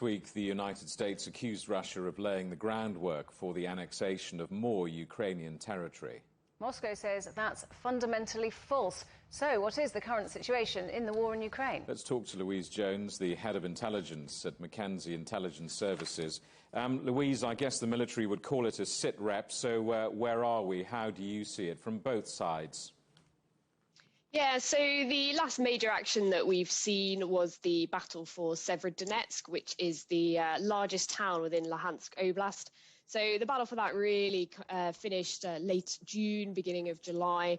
Week, the United States accused Russia of laying the groundwork for the annexation of more Ukrainian territory. Moscow says that's fundamentally false. So what is the current situation in the war in Ukraine? Let's talk to Louise Jones, the head of intelligence at McKenzie Intelligence Services. Louise, I guess the military would call it a sit-rep, so where are we? How do you see it from both sides? Yeah, so the last major action that we've seen was the battle for Severodonetsk, which is the largest town within Luhansk Oblast. So the battle for that really finished late June, beginning of July,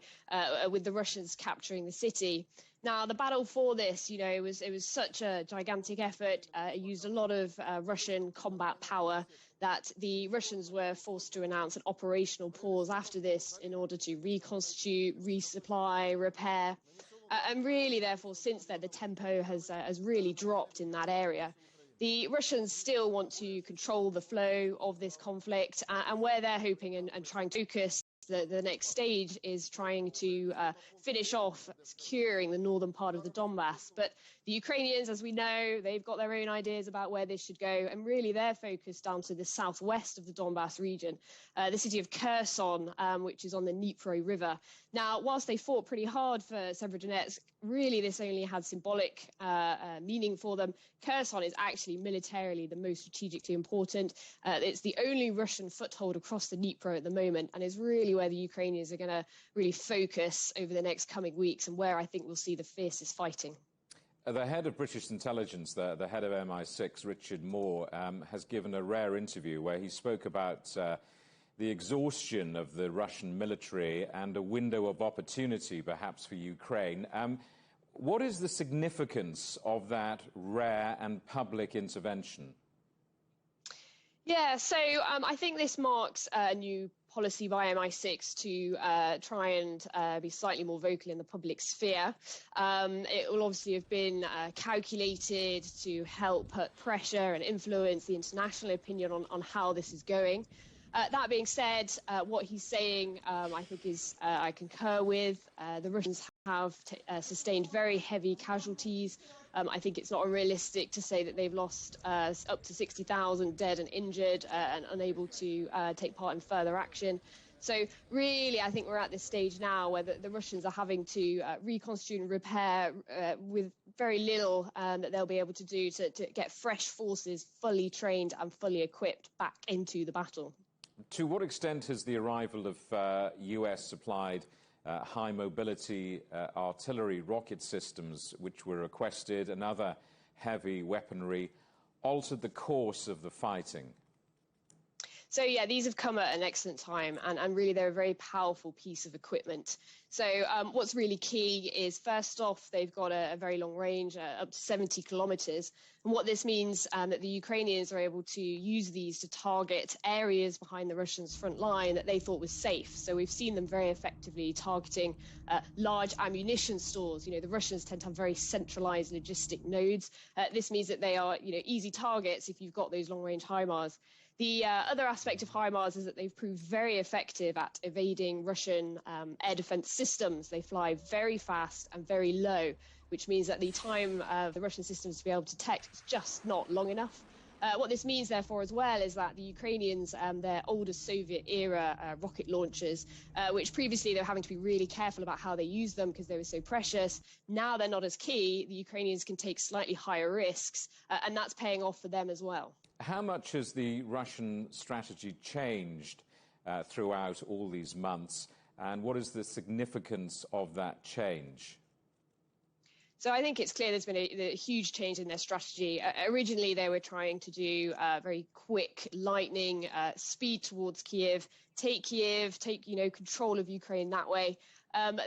with the Russians capturing the city. Now, the battle for this, it was such a gigantic effort. It used a lot of Russian combat power that the Russians were forced to announce an operational pause after this in order to reconstitute, resupply, repair. And really, therefore, since then, the tempo has really dropped in that area. The Russians still want to control the flow of this conflict, and where they're hoping and trying to focus the next stage is trying to finish off securing the northern part of the Donbass. But the Ukrainians, as we know, they've got their own ideas about where this should go, and really they're focused down to the southwest of the Donbass region, the city of Kherson, which is on the Dnipro River. Now, whilst they fought pretty hard for Severodonetsk, really this only had symbolic meaning for them. Kherson is actually militarily the most strategically important. It's the only Russian foothold across the Dnipro at the moment, and is really where the Ukrainians are going to really focus over the next coming weeks, and where I think we'll see the fiercest fighting. The head of British intelligence, the head of MI6, Richard Moore, has given a rare interview where he spoke about the exhaustion of the Russian military and a window of opportunity, perhaps, for Ukraine. What is the significance of that rare and public intervention? Yeah, so I think this marks a new policy by MI6 to try and be slightly more vocal in the public sphere. It will obviously have been calculated to help put pressure and influence the international opinion on how this is going. That being said, what he's saying, I think I concur with. The Russians have sustained very heavy casualties. I think it's not unrealistic to say that they've lost up to 60,000 dead and injured and unable to take part in further action. So really, I think we're at this stage now where the Russians are having to reconstitute and repair with very little that they'll be able to do to get fresh forces fully trained and fully equipped back into the battle. To what extent has the arrival of US-supplied high-mobility artillery rocket systems, which were requested, and other heavy weaponry, altered the course of the fighting? So, yeah, these have come at an excellent time, and really they're a very powerful piece of equipment. So what's really key is, first off, they've got a very long range, up to 70 kilometers. And what this means that the Ukrainians are able to use these to target areas behind the Russians' front line that they thought was safe. So we've seen them very effectively targeting large ammunition stores. The Russians tend to have very centralized logistic nodes. This means that they are, easy targets if you've got those long-range HIMARS. The other aspect of HIMARS is that they've proved very effective at evading Russian air defense systems. They fly very fast and very low, which means that the time of the Russian systems to be able to detect is just not long enough. What this means, therefore, as well, is that the Ukrainians, their older Soviet-era rocket launchers, which previously they were having to be really careful about how they use them because they were so precious, now they're not as key. The Ukrainians can take slightly higher risks, and that's paying off for them as well. How much has the Russian strategy changed throughout all these months, and what is the significance of that change? So I think it's clear there's been a huge change in their strategy. Originally, they were trying to do very quick, lightning speed towards Kiev, take control of Ukraine that way.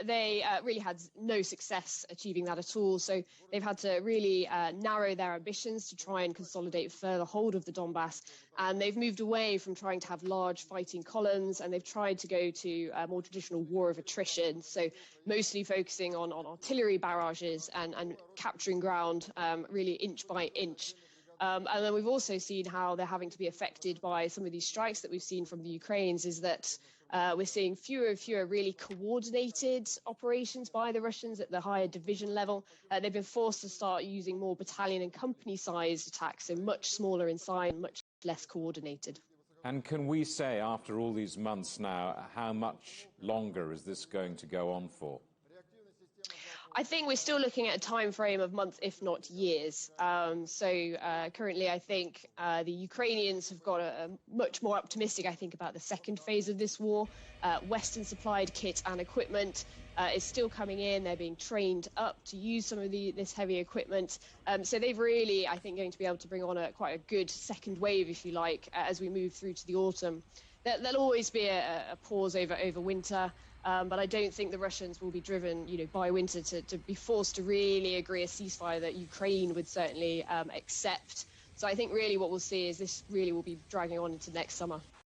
They really had no success achieving that at all. So they've had to really narrow their ambitions to try and consolidate further hold of the Donbass. And they've moved away from trying to have large fighting columns, and they've tried to go to a more traditional war of attrition. So mostly focusing on artillery barrages and capturing ground really inch by inch. And then we've also seen how they're having to be affected by some of these strikes that we've seen from the Ukrainians, is that We're seeing fewer and fewer really coordinated operations by the Russians at the higher division level. They've been forced to start using more battalion and company-sized attacks, so much smaller in size, much less coordinated. And can we say, after all these months now, how much longer is this going to go on for? I think we're still looking at a time frame of months, if not years. Currently, I think the Ukrainians have got a much more optimistic, I think, about the second phase of this war. Western-supplied kit and equipment is still coming in. They're being trained up to use some of this heavy equipment. So they've really, I think, going to be able to bring on quite a good second wave, if you like, as we move through to the autumn. There'll always be a pause over winter. But I don't think the Russians will be driven, by winter to be forced to really agree a ceasefire that Ukraine would certainly accept. So I think really what we'll see is this really will be dragging on into next summer.